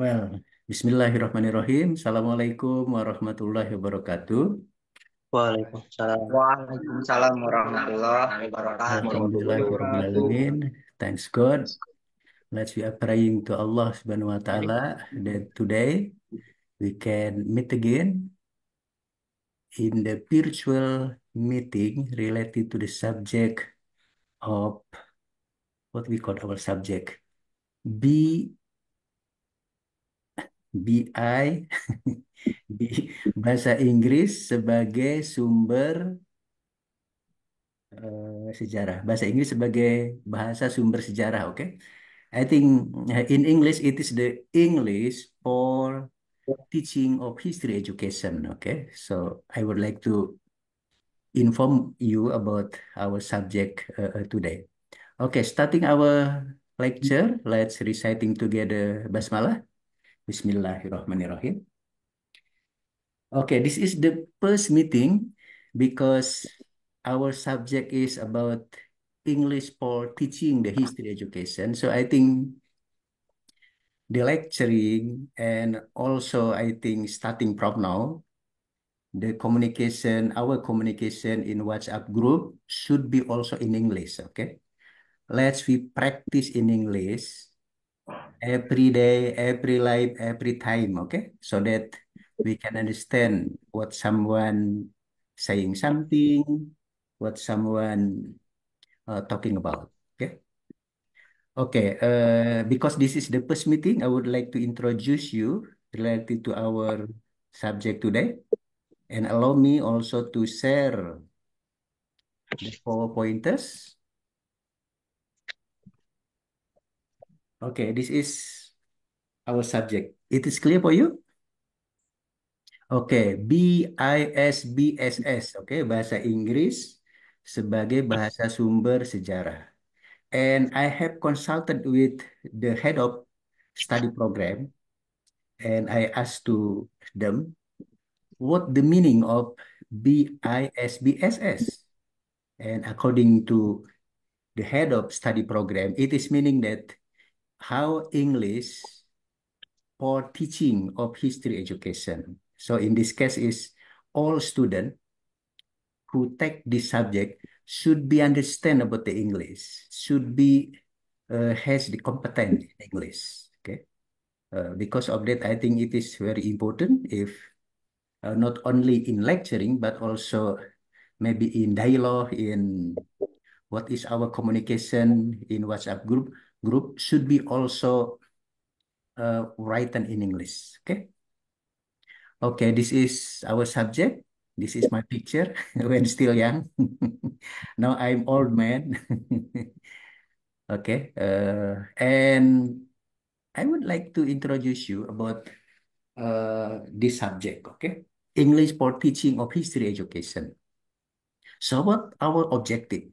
Well, Bismillahirrahmanirrahim. Assalamualaikum warahmatullahi wabarakatuh. Waalaikumsalam. Waalaikumsalam warahmatullahi wabarakatuh. Alhamdulillahirrahmanirrahim. Thanks God. Let's be praying to Allah Subhanahu wa Ta'ala that today we can meet again in the virtual meeting related to the subject of what we call our subject B BI Bahasa Inggris sebagai sumber sejarah. Bahasa Inggris sebagai bahasa sumber sejarah, oke? I think in English it is the English for teaching of history education, okay? So I would like to inform you about our subject today. Okay, starting our lecture, let's reciting together Basmalah. Bismillahirrahmanirrahim. Okay, this is the first meeting because our subject is about English for teaching the history education. So I think the lecturing and also I think starting from now, the communication, our communication in WhatsApp group should be also in English. Okay, let's we practice in English every day, every life, every time, okay? So that we can understand what someone saying something, what someone talking about, okay? Okay, because this is the first meeting, I would like to introduce you related to our subject today and allow me also to share the four pointers. Okay, this is our subject. It is clear for you? Oke, BISBSS, oke, bahasa Inggris sebagai bahasa sumber sejarah. And I have consulted with the head of study program, and I asked to them what the meaning of BISBSS. And according to the head of study program, it is meaning that how English for teaching of history education. So in this case is all students who take this subject should be understand about the English, should be has the competence in English. Okay, because of that, I think it is very important if not only in lecturing but also maybe in dialogue, in what is our communication in WhatsApp group should be also written in English. Okay. Okay, this is our subject. This is my picture when still young. Now I'm old man. Okay, and I would like to introduce you about this subject. Okay, English for teaching of history education. So, what our objective?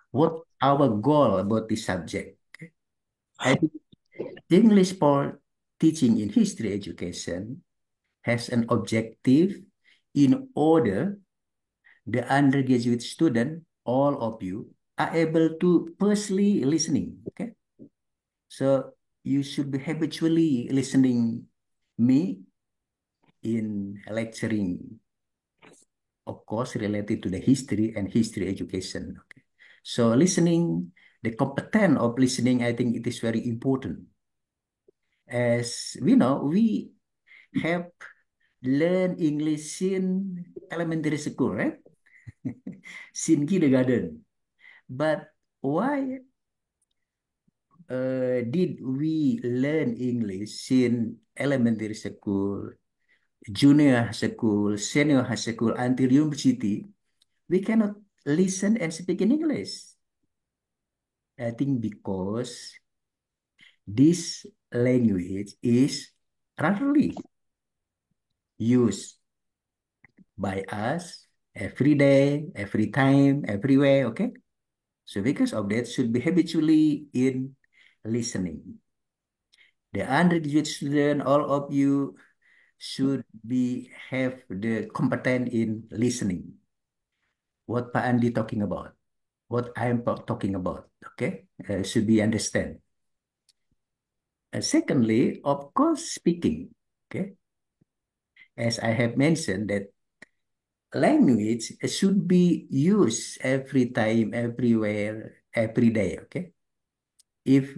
What our goal about this subject? Okay? I think English for teaching in history education has an objective in order the undergraduate student, all of you, are able to firstly listening. Okay. So you should be habitually listening me in lecturing, of course, related to the history and history education. Okay. So listening, the competence of listening, I think it is very important. As we know, we have learned English in elementary school, right? Since kindergarten. But why did we learn English in elementary school, junior school, senior high school, until university? We cannot listen and speak in English. I think because this language is rarely used by us every day, every time, everywhere. Okay. So because of that, should be habitually in listening. The undergraduate student, all of you should be have the competence in listening. What Pak Andi talking about, what I am talking about. Okay, should be understand. Secondly, of course, speaking. Okay, as I have mentioned that language should be used every time, everywhere, every day. Okay, if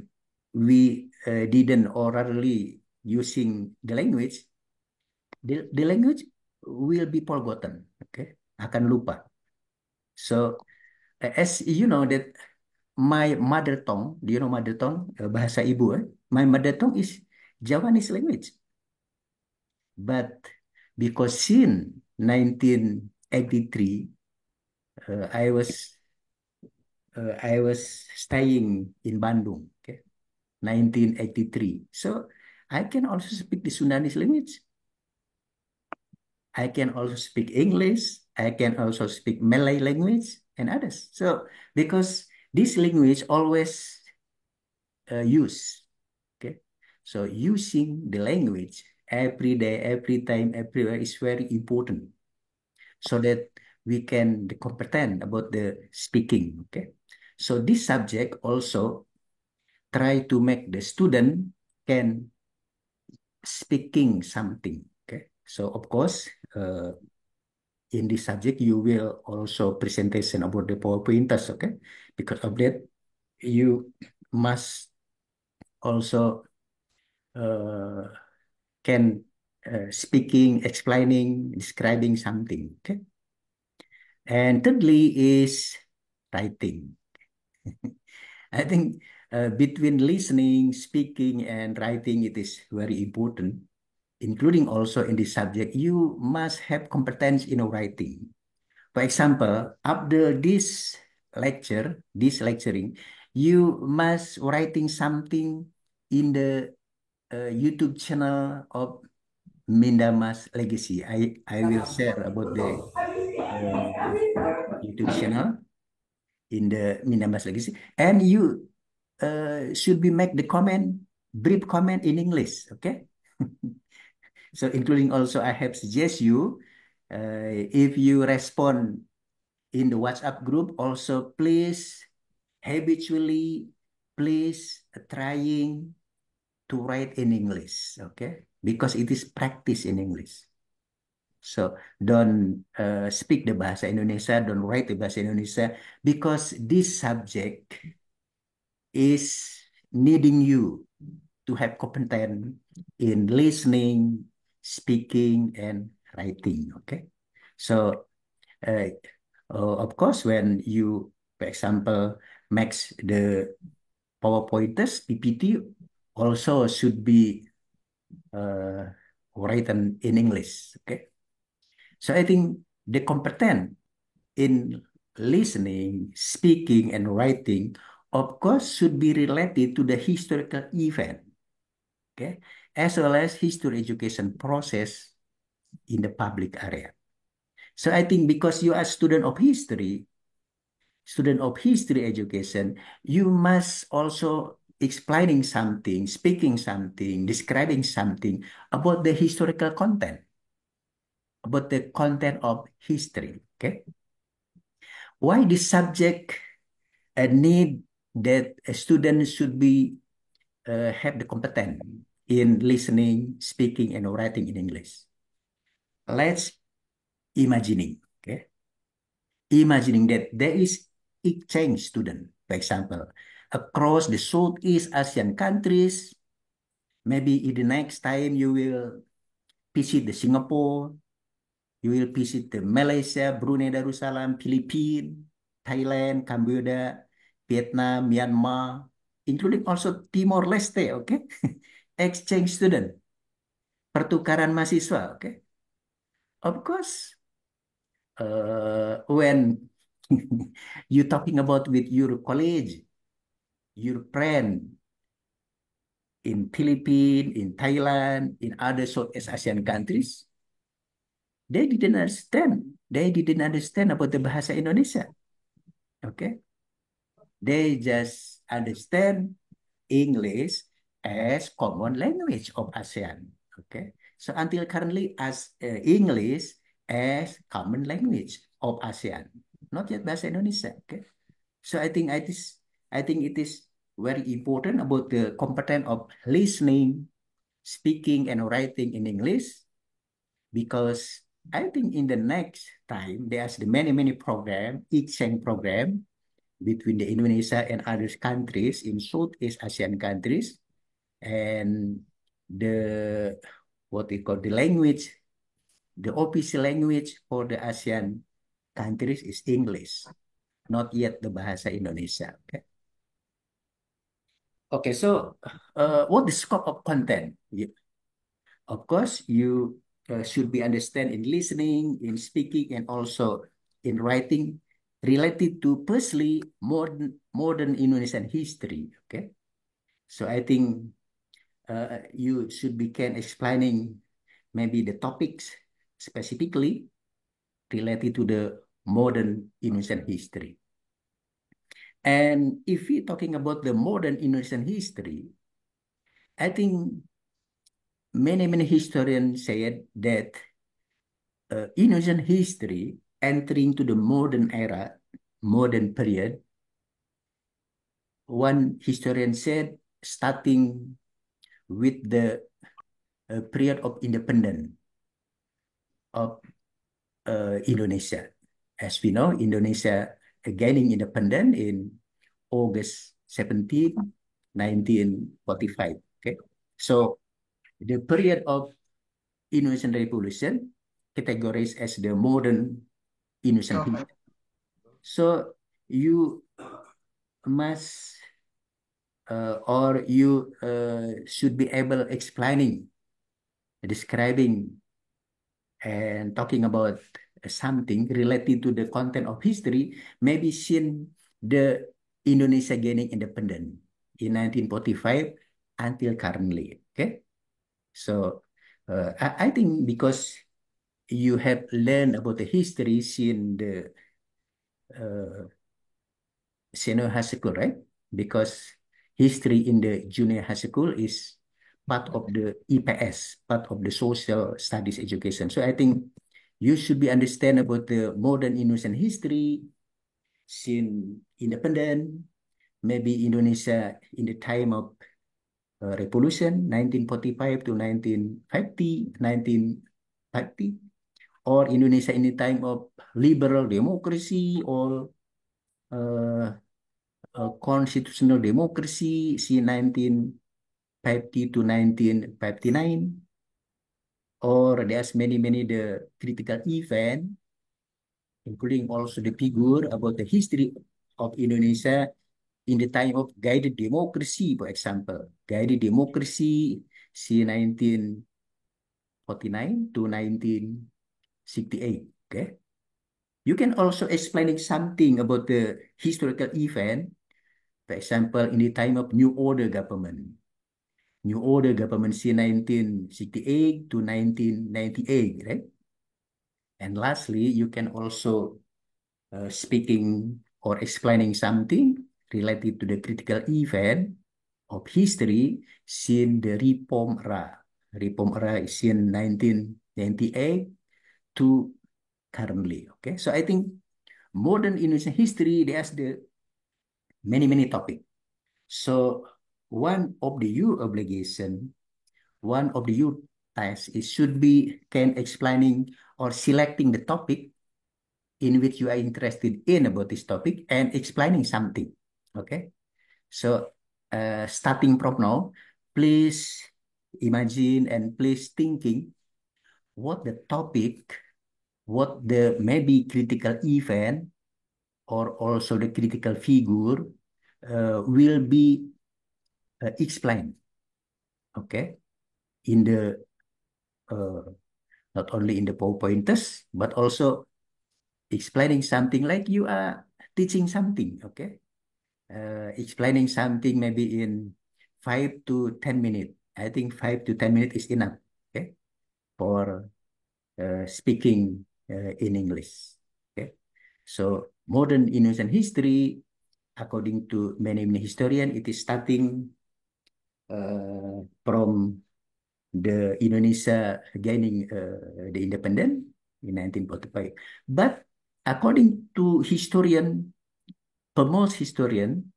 we didn't orally using the language will be forgotten. Okay, akan lupa. So as you know that my mother tongue, do you know mother tongue? Bahasa ibu. My mother tongue is Javanese language. But because since 1983, I was staying in Bandung, okay, 1983. So I can also speak the Sundanese language. I can also speak English. I can also speak Malay language and others. So because this language always use, okay. So using the language every day, every time, everywhere is very important so that we can be competent about the speaking, okay. So this subject also try to make the student can speaking something, okay. So of course, in this subject you will also presentation about the PowerPointers, okay. Because of that, you must also uh, can speaking, explaining, describing something, okay. And thirdly is writing. I think between listening, speaking, and writing, it is very important, including also in this subject, you must have competence in writing. For example, after this lecturing, you must writing something in the YouTube channel of Mindamas Legacy. I will share about the uh, YouTube channel in the Mindamas Legacy, and you should be make the comment, brief comment in English, okay? So including also, I have suggest you, if you respond in the WhatsApp group, also please habitually, please trying to write in English, okay? Because it is practice in English. So don't speak the bahasa Indonesia, don't write the bahasa Indonesia, because this subject is needing you to have competence in listening, speaking, and writing. Okay. So, uh, of course, when you, for example, makes the PowerPointers, PPT also should be uh, written in English. Okay. So I think the competence in listening, speaking, and writing, of course, should be related to the historical event, okay, as well as history education process in the public area. So I think because you are student of history education, you must also explaining something, speaking something, describing something about the historical content, about the content of history. Okay, why this subject need that a student should be have the competence in listening, speaking, and writing in English. Let's imagining, okay? Imagining that there is exchange student, for example, across the Southeast Asian countries. Maybe in the next time you will visit the Singapore, you will visit the Malaysia, Brunei Darussalam, Philippines, Thailand, Cambodia, Vietnam, Myanmar, including also Timor Leste, okay? Exchange student, pertukaran mahasiswa, okay? Of course, when you talking about with your college, your friend in Philippines, in Thailand, in other Southeast Asian countries, they didn't understand. They didn't understand about the bahasa Indonesia. Okay, they just understand English as common language of ASEAN. Okay, so until currently, as English as common language of ASEAN, not yet bahasa Indonesia. Okay, so I think it is. very important about the competence of listening, speaking, and writing in English because I think in the next time there's the many program, exchange program between the Indonesia and other countries in Southeast Asian countries, and the what we call the language, the official language for the ASEAN countries is English, not yet the Bahasa Indonesia. Okay. Okay, so what the scope of content? Of course, you should be understand in listening, in speaking, and also in writing related to firstly modern Indonesian history. Okay, so I think you should begin explaining maybe the topics specifically related to the modern Indonesian history. And if we're talking about the modern Indonesian history, I think many historians said that Indonesian history entering to the modern era, modern period, one historian said starting with the period of independence of Indonesia. As we know, Indonesia gaining independence in August 17, 1945. Okay, so the period of Indonesian Revolution categorized as the modern Indonesian history. So you must or you should be able explaining, describing, and talking about something related to the content of history, maybe since the Indonesia gaining independence in 1945 until currently. Okay, so I think because you have learned about the history since the uh, senior high school, right? Because history in the junior high school is part of the EPS, part of the social studies education. So I think you should be understand about the modern Indonesian history, since independent, maybe Indonesia in the time of revolution, 1945 to 1950, 1950, or Indonesia in the time of liberal democracy or uh, constitutional democracy, see 1950 to 1959, or there's many the critical event, including also the figure about the history of Indonesia in the time of guided democracy, for example. Guided democracy, see 1949 to 1968. Okay. You can also explaining something about the historical event, for example, in the time of New Order government. New Order government see 1968 to 1998, right? And lastly, you can also speaking or explaining something related to the critical event of history since the reform era. Reform era is in 1998 to currently. Okay, so I think modern Indonesian history, there's the many topic. So one of the your obligation, one of the your tasks is should be can explaining or selecting the topic in which you are interested in about this topic and explaining something. Okay, so starting from now, please imagine and please thinking what the topic, what the maybe critical event or also the critical figure will be explained. Okay, in the uh, not only in the PowerPointers but also explaining something like you are teaching something. Okay, explaining something maybe in 5 to 10 minutes. I think 5 to 10 minutes is enough. Okay, for speaking in English. Okay, so modern Indonesian history, according to many historians, it is starting from the Indonesia gaining the independence in 1945. But according to historian, for most historian,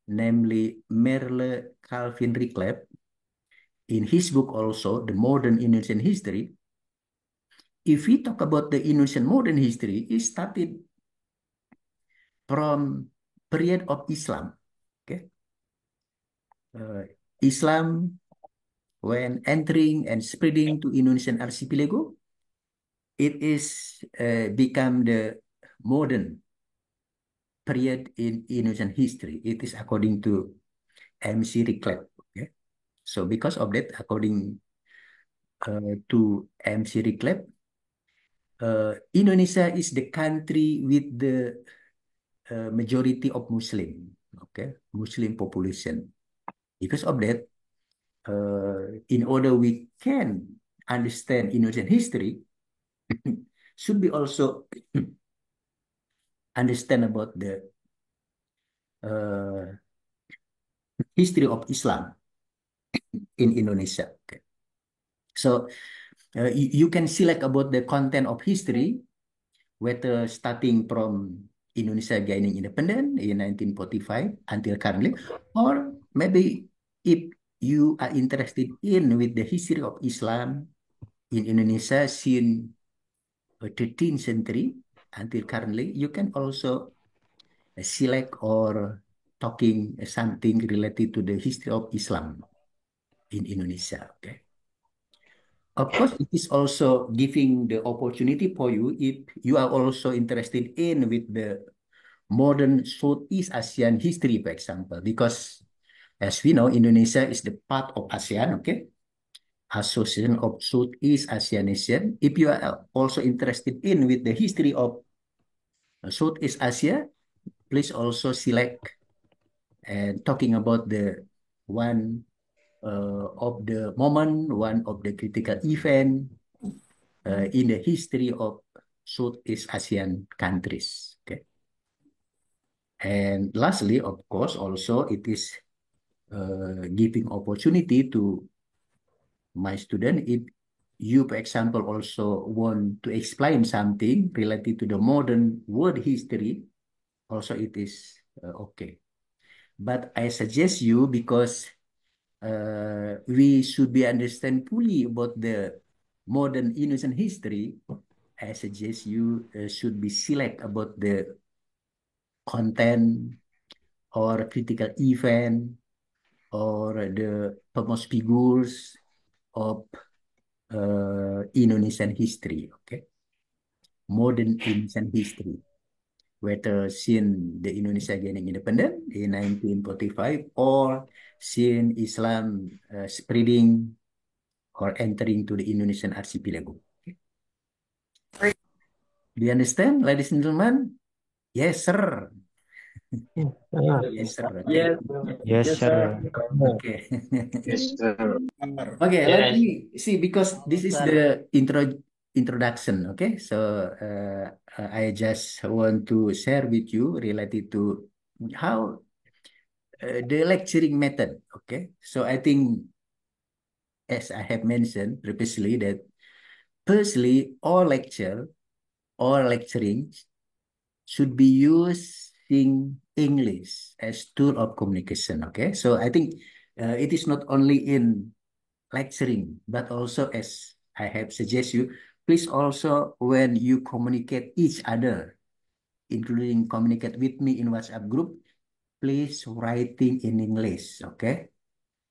namely Merle Calvin Reclep, in his book also, The Modern Indonesian History. If we talk about the Indonesian modern history, it started from period of Islam. Okay, Islam when entering and spreading to Indonesian archipelago, it is become the modern period in Indonesian history. It is according to MC Reclep. Okay, so because of that, according to MC Reclep, Indonesia is the country with the majority of Muslim, okay, Muslim population. Because of that, in order we can understand Indonesian history, should be also understand about the uh, history of Islam in Indonesia. Okay. So you can select about the content of history, whether starting from Indonesia gaining independence in 1945 until currently, or maybe if you are interested in with the history of Islam in Indonesia since 13th century until currently, you can also select or talking something related to the history of Islam in Indonesia. Okay. Of course, it is also giving the opportunity for you if you are also interested in with the modern Southeast Asian history, for example, because as we know, Indonesia is the part of ASEAN, okay? Association of Southeast Asian Nation. If you are also interested in with the history of Southeast Asia, please also select and talking about the one of the moment, one of the critical event in the history of Southeast Asian countries. Okay. And lastly, of course, also it is giving opportunity to my student if you, for example, also want to explain something related to the modern world history, also it is okay. But I suggest you because we should be understand fully about the modern Indonesian history. I suggest you should be select about the content or critical event or the famous figures of Indonesian history. Okay, modern Indonesian history. Whether since the Indonesia gaining independence in 1945 or since Islam spreading or entering to the Indonesian archipelago. Okay. Do you understand, ladies and gentlemen? Yes, sir. Yes, sir. Okay. Yes, Yes, yes, sir. sir. Okay. Yes, sir. Okay, let Yes. me see because this is Sir. the introduction. Okay, so I just want to share with you related to how the lecturing method. Okay, so I think as I have mentioned previously that firstly all lecturing should be using English as tool of communication. Okay, so I think it is not only in lecturing, but also as I have suggest you, please also when you communicate each other, including communicate with me in WhatsApp group, please writing in English. Okay,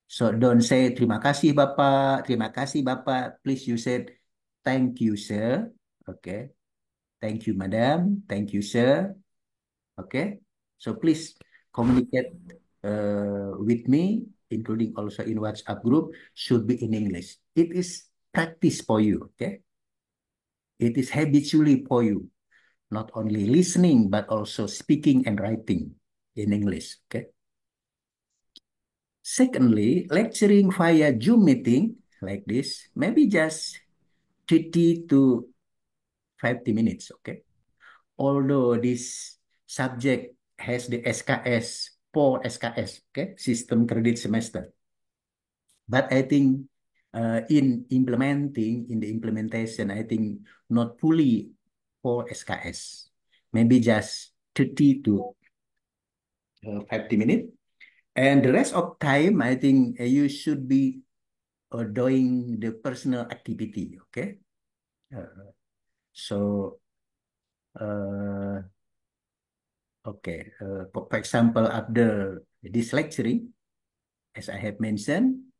so don't say terima kasih Bapak, terima kasih Bapak. Please you said thank you sir. Okay, thank you madam, thank you sir. Okay, so please communicate with me, including also in WhatsApp group, should be in English. It is practice for you. Okay, it is habitually for you, not only listening but also speaking and writing in English. Okay. Secondly, lecturing via Zoom meeting like this, maybe just 30 to 50 minutes. Okay. Although this subject has the SKS, 4 SKS, okay, system credit semester. But I think in the implementation, I think not fully 4 SKS, maybe just 30 to 50 minutes. And the rest of time, I think you should be doing the personal activity. Okay. So, uh, okay. For example, after this lecturing, as I have mentioned,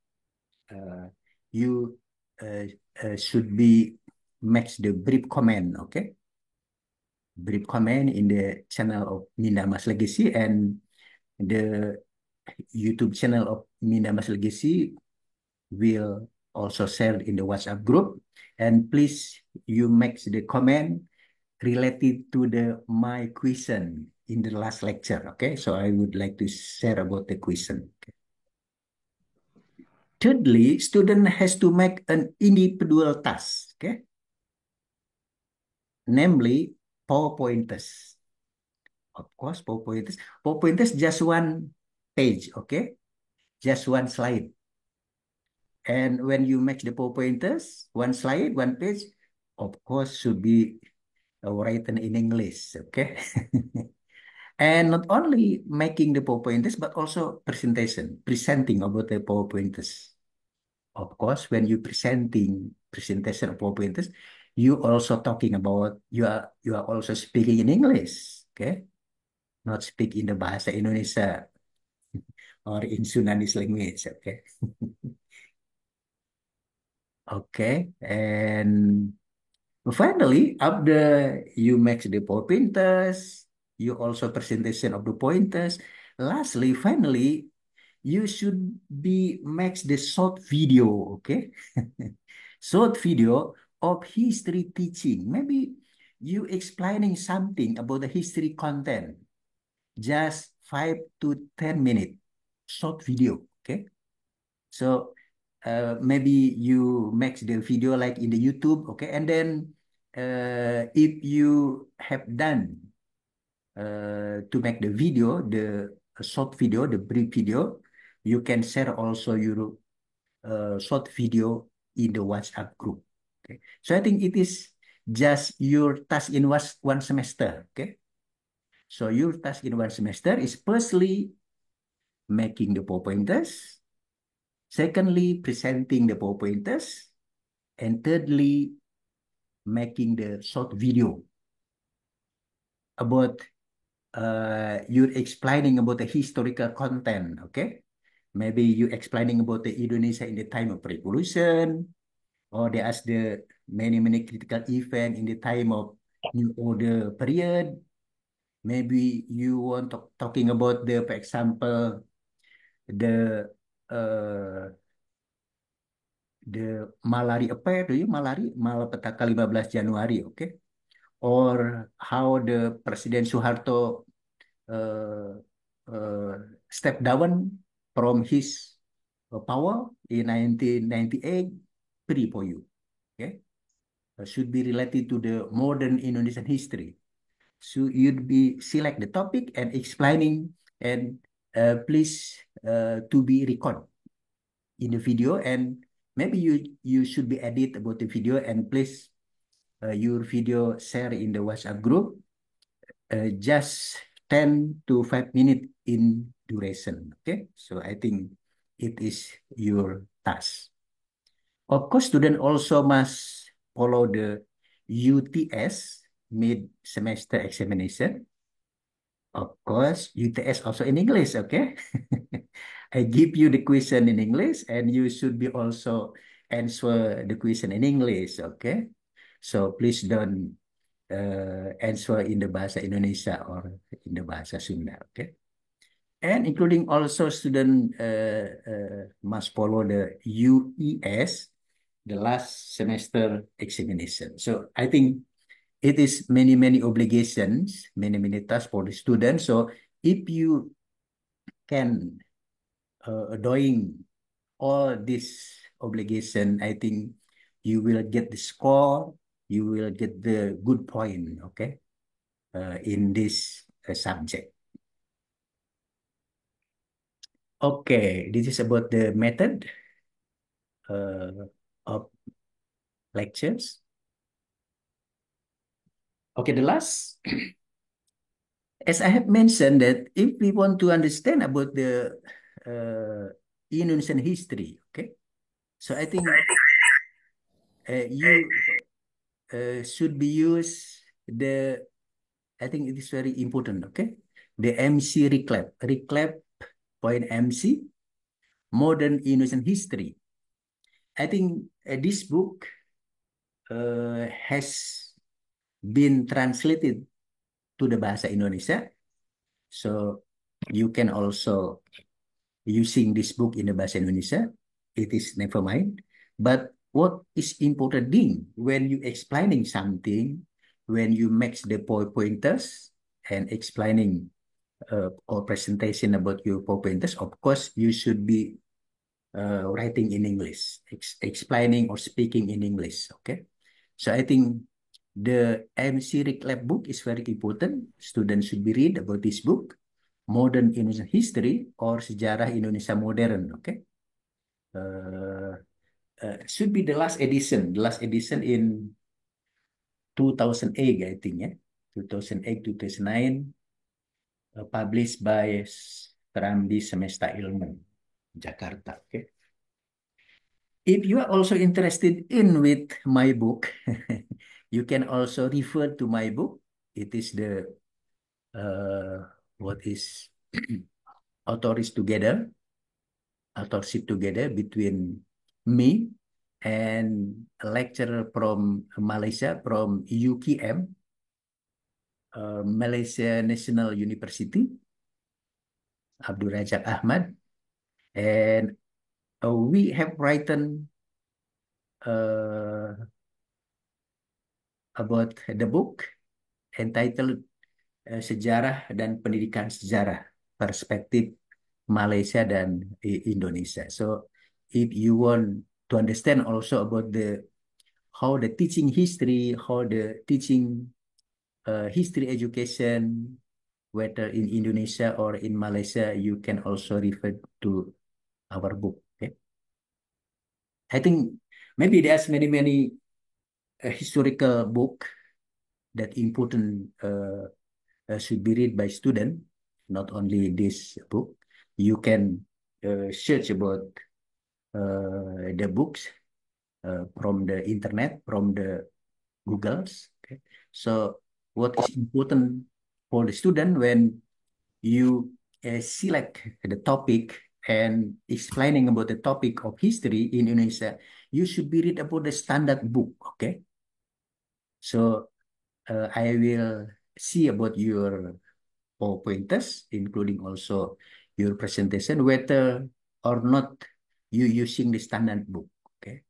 uh, you uh, should be match the brief comment. Okay. Brief comment in the channel of Mindamas Legacy and the YouTube channel of Mindamas Legacy will also share in the WhatsApp group. And please, you make the comment related to the my question in the last lecture. Okay, so I would like to share about the question. Okay. Thirdly, student has to make an individual task. Okay, namely PowerPointers. Of course, PowerPointers. PowerPointers just one page. Okay, just one slide. And when you make the PowerPointers, one slide, one page, of course, should be written in English, okay? And not only making the PowerPointers, but also presenting about the PowerPointers. Of course, when you presentation of PowerPointers, you also talking about you are also speaking in English, okay? Not speak in the bahasa Indonesia or in Sundanese language, okay? Okay, and finally, after you make the pointers, you also presentation of the pointers. Lastly, finally, you should be make the short video, okay? Short video of history teaching. Maybe you explaining something about the history content. Just 5 to 10 minutes short video, okay? So maybe you make the video like in the YouTube, okay? And then if you have done to make the video, the short video, the brief video, you can share also your short video in the WhatsApp group. Okay. So I think it is just your task in one semester. Okay. So your task in one semester is firstly making the PowerPointers, secondly presenting the PowerPointers, and thirdly making the short video about you're explaining about the historical content, okay? Maybe you explaining about the Indonesia in the time of revolution, or there's the many critical event in the time of New Order period. Maybe you want talking about the, for example, the uh, the Malari affair, do you Malari Malapetaka 15 Januari, okay? Or how the President Soeharto uh, uh, step down from his power in 1998, free for you. Okay, should be related to the modern Indonesian history. So you'd be select the topic and explaining, and please to be record in the video, and maybe you should be edit about the video, and please your video share in the WhatsApp group, just 10 to 5 minutes in duration. Okay, so I think it is your task. Of course, student also must follow the UTS, mid-semester examination. Of course, UTS also in English, okay? I give you the question in English and you should be also answer the question in English, okay? So please don't answer in the bahasa Indonesia or in the bahasa Sunda, okay? And including also student must follow the UES, the last semester examination. So I think it is many obligations, many tasks for the student. So if you can doing all this obligation, I think you will get the score, you will get the good point, okay, in this subject. Okay, this is about the method of lectures. Okay, the last, as I have mentioned that if we want to understand about the uh, Indonesian history. Okay, so I think you should be use the. I think it is very important. Okay, the MC reclap point MC modern Indonesian history. I think this book has been translated to the bahasa Indonesia. So you can also using this book in the bahasa Indonesia. It is never mind. But what is important thing when you explaining something, when you make the pointers and explaining or presentation about your pointers, of course you should be writing in English, explaining or speaking in English. Okay. So I think the MC Rick Lab book is very important. Students should be read about this book, Modern Indonesian History or Sejarah Indonesia Modern. Okay. Uh, should be the last edition in 2008, I think, yeah. 2008, 2009, published by Serambi Semesta Ilmu, Jakarta. Okay. If you are also interested in with my book, you can also refer to my book. It is the what is authors together, authorship together between me and a lecturer from Malaysia, from UKM, Malaysia National University, Abdul Razak Ahmad, and we have written uh, about the book entitled Sejarah dan Pendidikan Sejarah Perspektif Malaysia dan Indonesia. So if you want to understand also about the how the teaching history, how the teaching history education, whether in Indonesia or in Malaysia, you can also refer to our book. Okay, I think maybe there's many historical book that important should be read by student, not only this book. You can search about the books from the internet, from the Googles. Okay. So what is important for the student when you select the topic and explaining about the topic of history in Indonesia, you should be read about the standard book. Okay. So I will see about your pointers, including also your presentation, whether or not you using the standard book. Okay,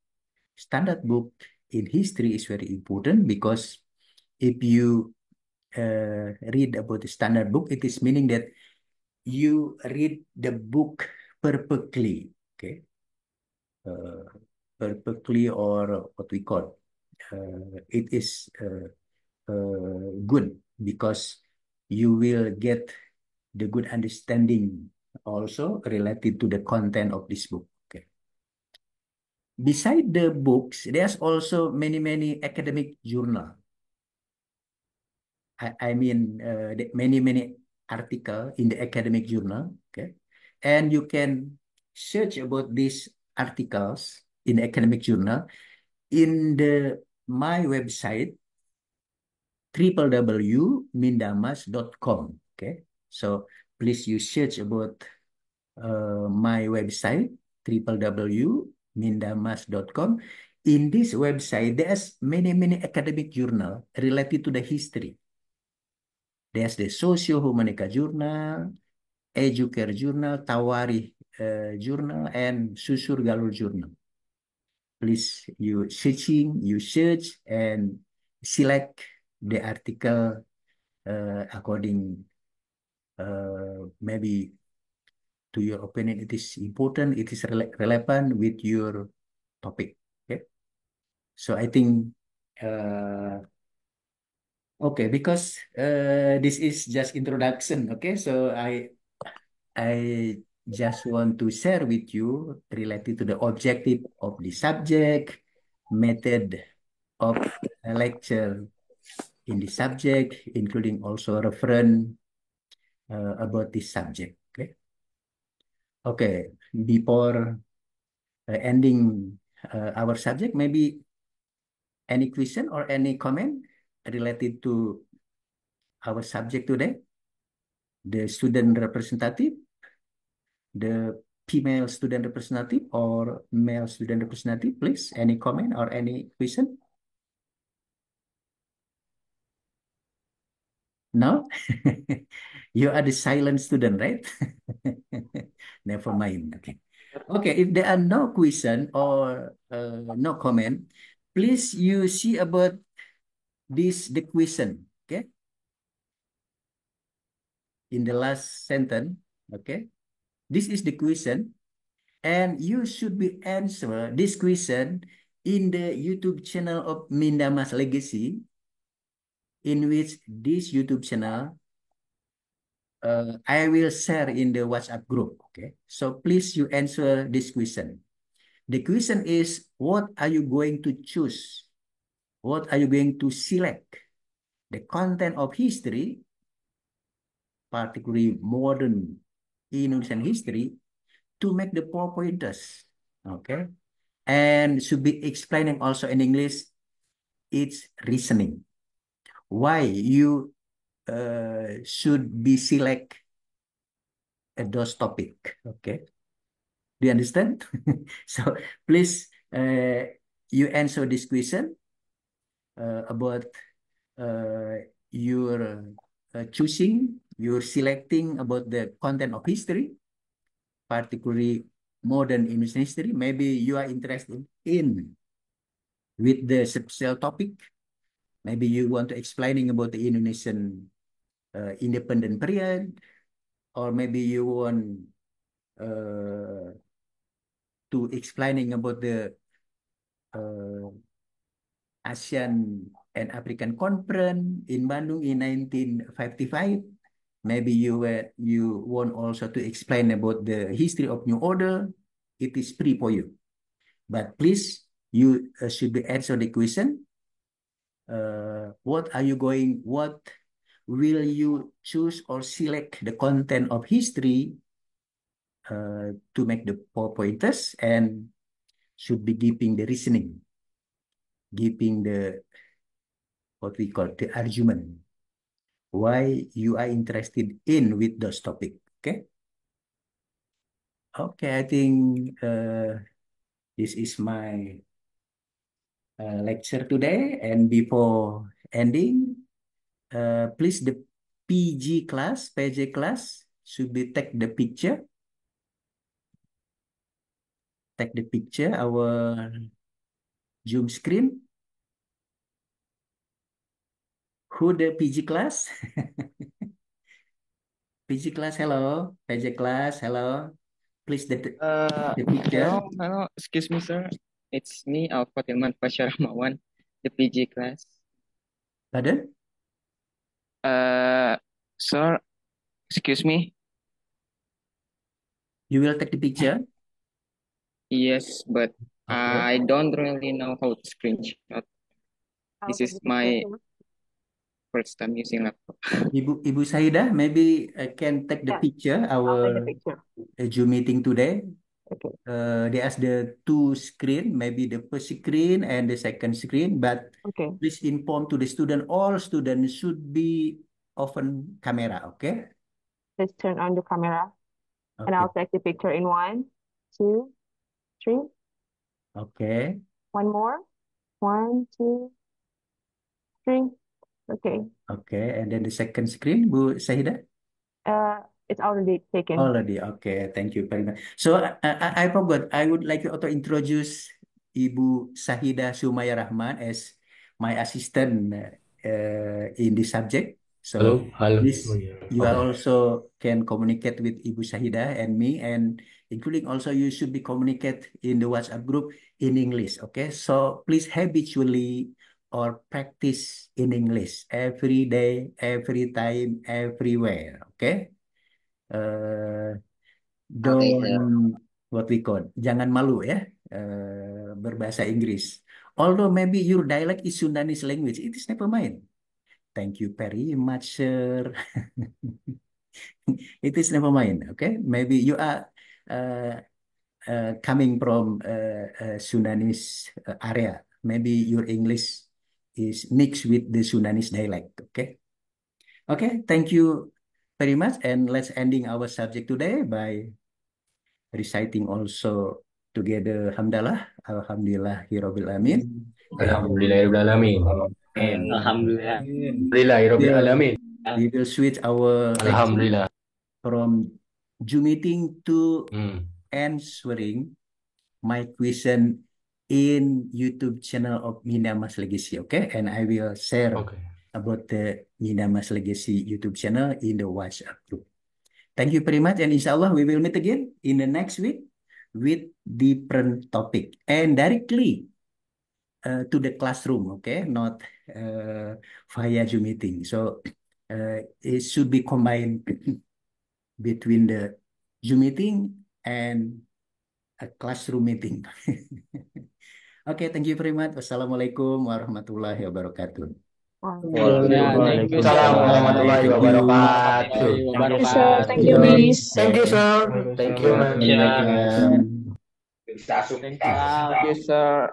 standard book in history is very important because if you read about the standard book, it is meaning that you read the book perfectly. Okay, uh, perfectly or what we call it is good because you will get the good understanding also related to the content of this book. Okay. Beside the books, there's also many academic journal. I mean, many article in the academic journal. Okay, and you can search about these articles in the academic journal in the my website www.mindamas.com. Okay, so please you search about my website www.mindamas.com. In this website, there's many academic journal related to the history. There's the Socio Humanica Journal, Educare Journal, Tawari Journal, and Susur Galur Journal. Please you search and select the article according maybe to your opinion it is important, it is relevant with your topic. Okay, so I think okay because this is just introduction. Okay, so I just want to share with you related to the objective of the subject, method of a lecture in the subject, including also reference about this subject. Okay. Okay, before ending our subject, maybe any question or any comment related to our subject today, the student representative, the female student representative or male student representative, please. Any comment or any question? No? You are the silent student, right? Never mind. Okay. Okay, if there are no question or no comment, please you see about this the question, okay? In the last sentence, okay? This is the question, and you should be answer this question in the YouTube channel of Mindamas Legacy, in which this YouTube channel I will share in the WhatsApp group. Okay, so please you answer this question. The question is, what are you going to choose? What are you going to select? The content of history, particularly modern Indonesian history, to make the four pointers. Okay, and should be explaining also in English. It's reasoning. Why you should be select those topic. Okay. Do you understand? So please you answer this question about uh, your choosing, you're selecting about the content of history, particularly modern Indonesian history. Maybe you are interested in with the special topic. Maybe you want to explaining about the Indonesian independent period, or maybe you want uh, to explaining about the uh, ASEAN and African Conference in Bandung in 1955. Maybe you want also to explain about the history of New Order. It is free for you. But please, you should be answer the question. What will you choose or select the content of history to make the four pointers and should be giving the reasoning, giving the what we call the argument why you are interested in with those topic. Okay. Okay, I think this is my lecture today. And before ending, please the PG class should be take the picture our Zoom screen. Who the PG class? PG class, hello. PG class, hello. Please the Hello, picture. hello. Excuse me, sir. It's me, Alfa Tilman Pasyaramawan, the PG class. Pardon? Uh, Sir, excuse me. You will take the picture? Yes, but Okay. I don't really know how to screenshot. This is my first time using laptop. Ibu Saida, maybe I can take the picture, our Zoom meeting today. There's the two screen, maybe the first screen and the second screen, but please inform to the student, all students should be open camera, okay? Let's turn on the camera and Okay, I'll take the picture in one, two, three. okay, One more. One, two, three. Okay. okay. And then the second screen, Bu Saida? Uh, it's already taken. Already, okay. Thank you very much. So I forgot. I would like to also introduce Ibu Sahida Sumaya Rahman as my assistant in this subject. So Halo, halo. Oh, this iya. you are Oke. also can communicate with Ibu Sahida and me, and including also you should be communicate in the WhatsApp group in English. Okay, so please habitually or practice in English every day, every time, everywhere. Okay. eh Oke, sir. don't what we call jangan malu ya berbahasa Inggris. Although maybe your dialect is Sundanese language, it is never mind. Thank you very much, sir. It is never mind. Okay, maybe you are coming from Sundanese area. Maybe your English is mixed with the Sundanese dialect. Okay. Okay. Thank you very much. And let's ending our subject today by reciting also together Hamdalah. Alhamdulillah Hirobbil Alamin. Alhamdulillahirobbilalamin. Alhamdulillah. Alhamdulillahirobbilalamin. We will switch our Alhamdulillah. from Zoom meeting to Hmm. answering my question in YouTube channel of Minamas Legacy, okay? And I will share Okay. about the Minamas Legacy YouTube channel in the WhatsApp group. Thank you very much, and inshallah we will meet again in the next week with different topic and directly to the classroom, okay? Not via Zoom meeting. So it should be combined between the Zoom meeting and a classroom meeting. Okay, thank you very much. Wassalamualaikum warahmatullahi wabarakatuh. Thank you, sir. Waalaikumsalam warahmatullahi Thank you. wabarakatuh. Thank you, sir. Thank you, Thank Miss. Thank you, sir. Thank you, man. Welcome. Thank you, sir.